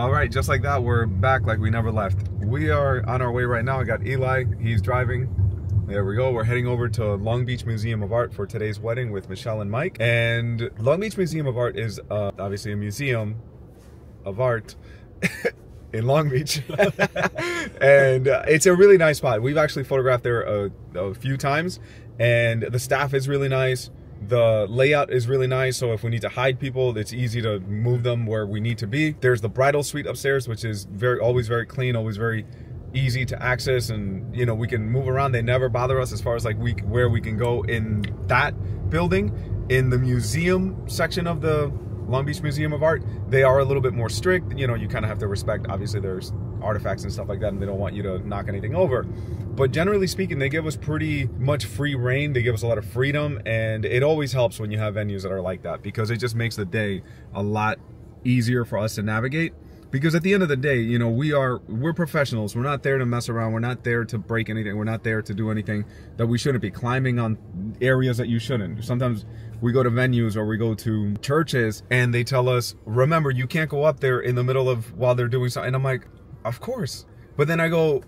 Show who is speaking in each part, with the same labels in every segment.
Speaker 1: All right, just like that, we're back like we never left. We are on our way right now. I got Eli, he's driving. There we go. We're heading over to Long Beach Museum of Art for today's wedding with Michelle and Mike. And Long Beach Museum of Art is obviously a museum of art in Long Beach. And it's a really nice spot. We've actually photographed there a few times, and the staff is really nice. The layout is really nice, so if we need to hide people, it's easy to move them where we need to be. There's the bridal suite upstairs, which is always very clean, always very easy to access, and you know, we can move around. They never bother us as far as like where we can go in that building. In the museum section of the Long Beach Museum of Art, they are a little bit more strict. You know, you kind of have to respect, obviously there's artifacts and stuff like that, and they don't want you to knock anything over. But generally speaking, they give us pretty much free reign. They give us a lot of freedom, and it always helps when you have venues that are like that, because it just makes the day a lot easier for us to navigate. Because at the end of the day, you know, we're professionals. We're not there to mess around. We're not there to break anything. We're not there to do anything that we shouldn't be. Climbing on areas that you shouldn't. Sometimes we go to venues or we go to churches and they tell us, remember, you can't go up there in the middle of while they're doing something. And I'm like, of course. But then I go,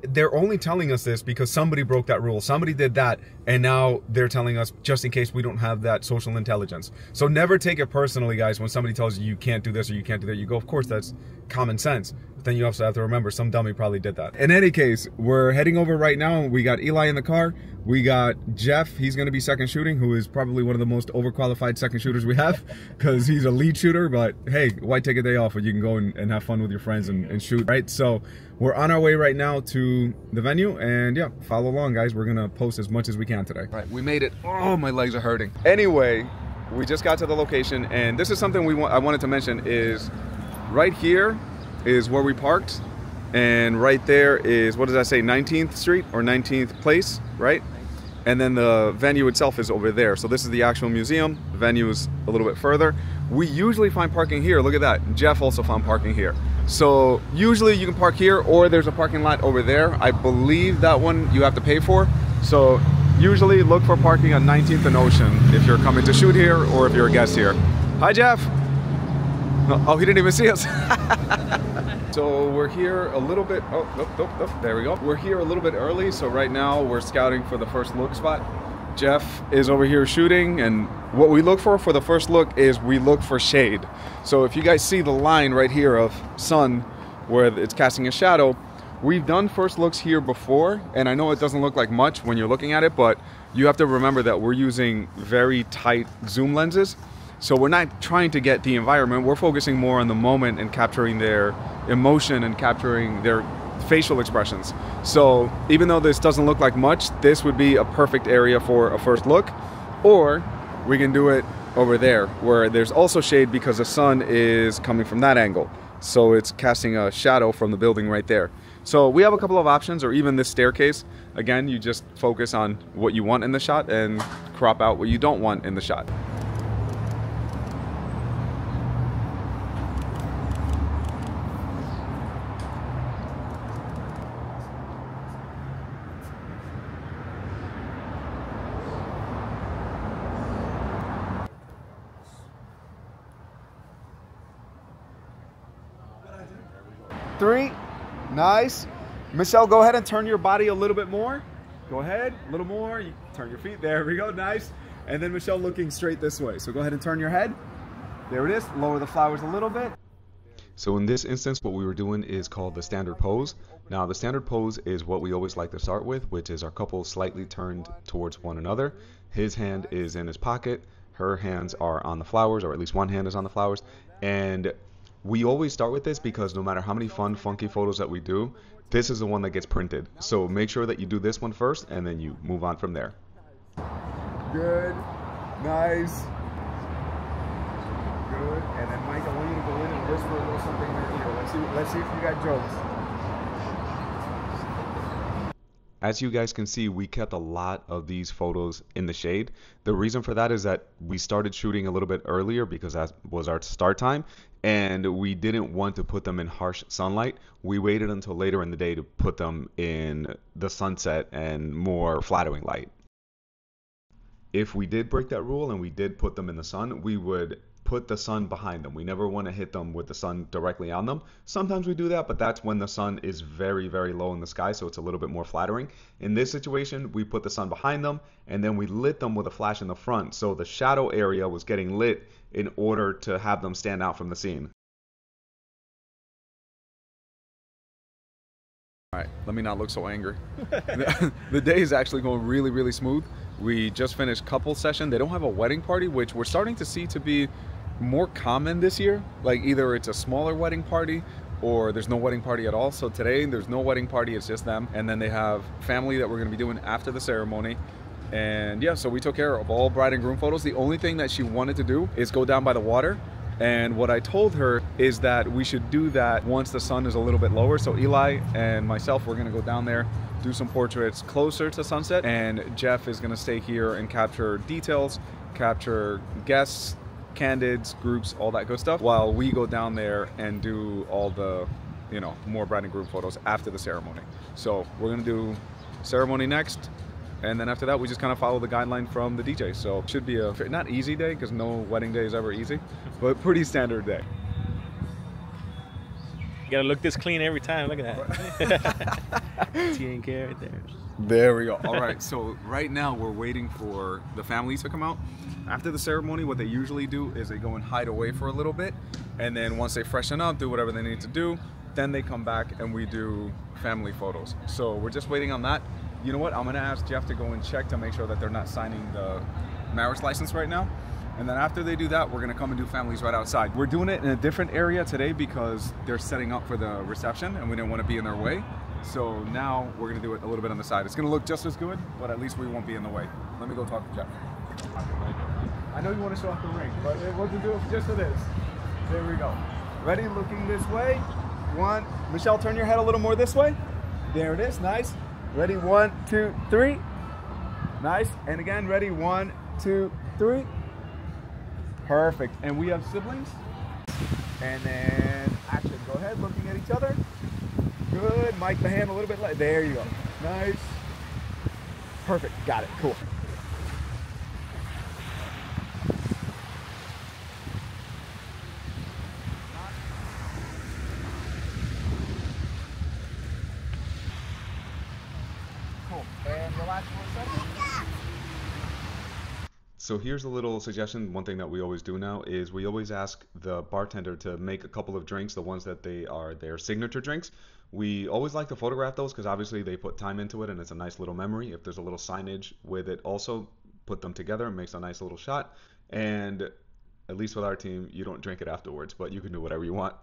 Speaker 1: they're only telling us this because somebody broke that rule. Somebody did that, and now they're telling us just in case we don't have that social intelligence. So never take it personally, guys, when somebody tells you you can't do this or you can't do that. You go, of course, that's common sense. But then you also have to remember some dummy probably did that. In any case, we're heading over right now. We got Eli in the car. We got Jeff. He's going to be second shooting, who is probably one of the most overqualified second shooters we have because he's a lead shooter. But hey, why take a day off when you can go and have fun with your friends and shoot, right? So we're on our way right now to the venue, and yeah, follow along, guys. We're going to post as much as we can today. Right, we made it. Oh, my legs are hurting. Anyway, we just got to the location, and this is something I wanted to mention is right here is where we parked, and right there is, what does that say, 19th Street or 19th Place, right? And then the venue itself is over there. So this is the actual museum. The venue is a little bit further. We usually find parking here. Look at that. Jeff also found parking here. So usually you can park here, or there's a parking lot over there. I believe that one you have to pay for. So usually look for parking on 19th and Ocean if you're coming to shoot here or if you're a guest here. Hi, Jeff. Oh, he didn't even see us. So we're here a little bit, there we go. We're here a little bit early, so right now we're scouting for the first look spot. Jeff is over here shooting, and what we look for the first look is we look for shade. So if you guys see the line right here of sun where it's casting a shadow, we've done first looks here before, and I know it doesn't look like much when you're looking at it, but you have to remember that we're using very tight zoom lenses. So we're not trying to get the environment, we're focusing more on the moment and capturing their emotion and capturing their facial expressions. So even though this doesn't look like much, this would be a perfect area for a first look. Or we can do it over there where there's also shade because the sun is coming from that angle. So it's casting a shadow from the building right there. So we have a couple of options, or even this staircase. Again, you just focus on what you want in the shot and crop out what you don't want in the shot. Three, nice. Michelle, go ahead and turn your body a little bit more. Go ahead, a little more. You turn your feet, there we go, nice. And then Michelle looking straight this way. So go ahead and turn your head. There it is, lower the flowers a little bit. So in this instance, what we were doing is called the standard pose. Now the standard pose is what we always like to start with, which is our couple slightly turned towards one another. His hand is in his pocket, her hands are on the flowers, or at least one hand is on the flowers. And we always start with this because no matter how many fun, funky photos that we do, this is the one that gets printed. So make sure that you do this one first, and then you move on from there. Good, nice. Good, and then Mike, I want you to go in and whisper a little something right here. Let's see if you got jokes. As you guys can see, we kept a lot of these photos in the shade. The reason for that is that we started shooting a little bit earlier because that was our start time, and we didn't want to put them in harsh sunlight. We waited until later in the day to put them in the sunset and more flattering light. If we did break that rule and we did put them in the sun, we would put the sun behind them. We never want to hit them with the sun directly on them. Sometimes we do that, but that's when the sun is very, very low in the sky, so it's a little bit more flattering. In this situation, we put the sun behind them, and then we lit them with a flash in the front, so the shadow area was getting lit in order to have them stand out from the scene. All right, let me not look so angry. The day is actually going really, really smooth. We just finished couple session. They don't have a wedding party, which we're starting to see to be more common this year. Like either it's a smaller wedding party or there's no wedding party at all. So today there's no wedding party, it's just them. And then they have family that we're gonna be doing after the ceremony. And yeah, so we took care of all bride and groom photos. The only thing that she wanted to do is go down by the water. And what I told her is that we should do that once the sun is a little bit lower. So Eli and myself, we're gonna go down there, do some portraits closer to sunset. And Jeff is gonna stay here and capture details, capture guests, candids, groups, all that good stuff, while we go down there and do all the, you know, more bride and groom photos after the ceremony. So we're gonna do ceremony next. And then after that, we just kind of follow the guideline from the DJ. So it should be a not easy day, because no wedding day is ever easy, but pretty standard day.
Speaker 2: You gotta look this clean every time. Look at that. T&K right there.
Speaker 1: There we go. All right, so right now we're waiting for the families to come out. After the ceremony, what they usually do is they go and hide away for a little bit. And then once they freshen up, do whatever they need to do, then they come back and we do family photos. So we're just waiting on that. You know what? I'm gonna ask Jeff to go and check to make sure that they're not signing the marriage license right now. And then after they do that, we're gonna come and do families right outside. We're doing it in a different area today because they're setting up for the reception and we didn't want to be in their way. So now we're gonna do it a little bit on the side. It's gonna look just as good, but at least we won't be in the way. Let me go talk to Jeff. I know you want to show off the ring, but we'll do it just for this. There we go. Ready? Looking this way. One. Michelle, turn your head a little more this way. There it is. Nice. Ready? 1, 2, 3. Nice. And again, ready? 1, 2, 3. Perfect. And we have siblings. And then action. Go ahead, looking at each other. Good. Mike the hand a little bit light. There you go. Nice. Perfect. Got it. Cool. And relax for a second. So here's a little suggestion. One thing that we always do now is we always ask the bartender to make a couple of drinks, the ones that they are their signature drinks. We always like to photograph those because obviously they put time into it and it's a nice little memory. If there's a little signage with it also, put them together and makes a nice little shot. And at least with our team, you don't drink it afterwards, but you can do whatever you want.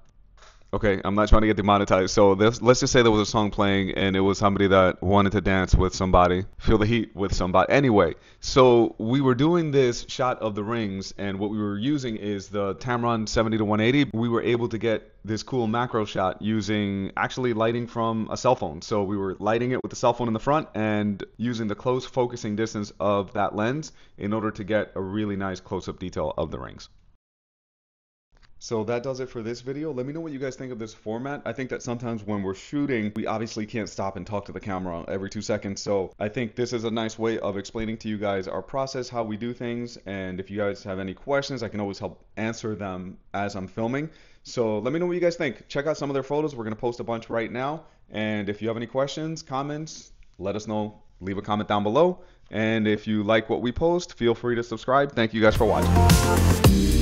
Speaker 1: Okay, I'm not trying to get demonetized. So let's just say there was a song playing and it was somebody that wanted to dance with somebody, feel the heat with somebody. Anyway, so we were doing this shot of the rings, and what we were using is the Tamron 70 to 180. We were able to get this cool macro shot using actually lighting from a cell phone. So we were lighting it with the cell phone in the front and using the close focusing distance of that lens in order to get a really nice close-up detail of the rings. So that does it for this video. Let me know what you guys think of this format. I think that sometimes when we're shooting, we obviously can't stop and talk to the camera every 2 seconds. So I think this is a nice way of explaining to you guys our process, how we do things. And if you guys have any questions, I can always help answer them as I'm filming. So let me know what you guys think. Check out some of their photos. We're going to post a bunch right now. And if you have any questions, comments, let us know. Leave a comment down below. And if you like what we post, feel free to subscribe. Thank you guys for watching.